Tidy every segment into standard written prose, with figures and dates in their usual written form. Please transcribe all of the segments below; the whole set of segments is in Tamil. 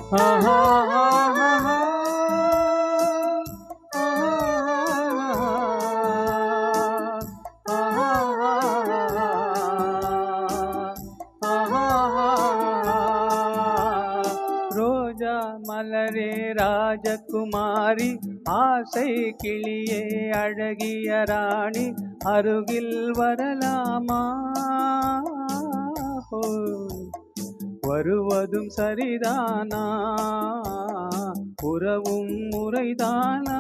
ரோஜா மலரே ராஜகுமாரி, ஆசை கிளியே அழகிய ராணி, அருகில் வரலாமா? வருவதும் சரிதானா? உறவும் முறைதானா?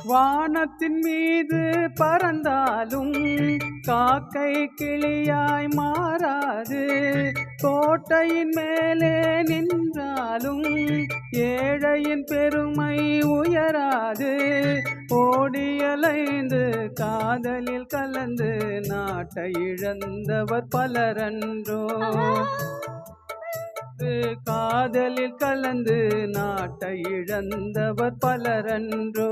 வானத்தின் மீது பறந்தாலும் காக்கை கிளியாய் மாறாது, கோட்டையின் மேலே நின்றாலும் ஏழையின் பெருமை உயராது. ஓடியலைந்து காதலில் கலந்து நாட்டை இழந்தவர் பலரன்றோ, காதலில் கலந்து நாட்டை இழந்தவர் பலரன்றோ.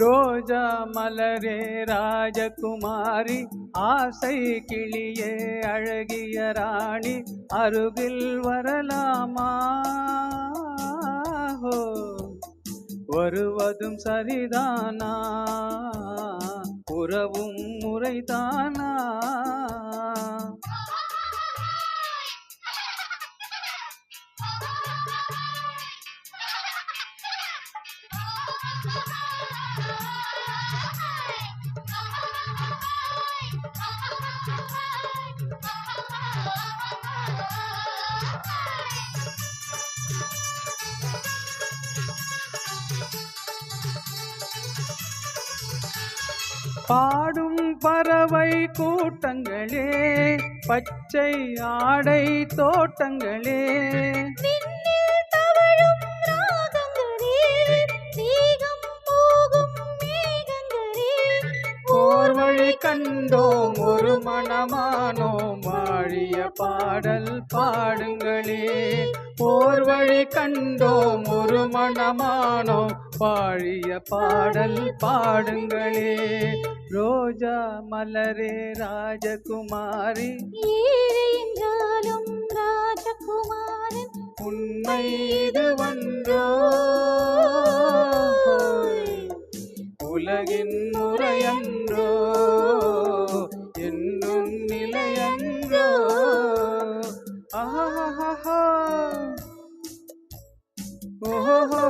ரோஜா மலரே ராஜகுமாரி, ஆசை கிளியே அழகிய ராணி, அருகில் வரலாமா? வருவதும் சரிதானா? உறவும் முறைதானா? பாடும் பறவை கூட்டங்களே, பச்சை ஆடை தோட்டங்களே, ஓர்வழி கண்டோம் ஒரு மனமானோம், வாழிய பாடல் பாடுங்களே. ஓர்வழி கண்டோம் ஒரு மனமானோம், வாழிய பாடல் பாடுங்களே. ரோஜா மலரே ராஜகுமாரி, என்றாலும் ராஜகுமாரன் உண்மை இதுவன்றோ, உலகின் முறையன்றோ, என்னும் நிலையன்றோ. ஆஹா ஓஹோ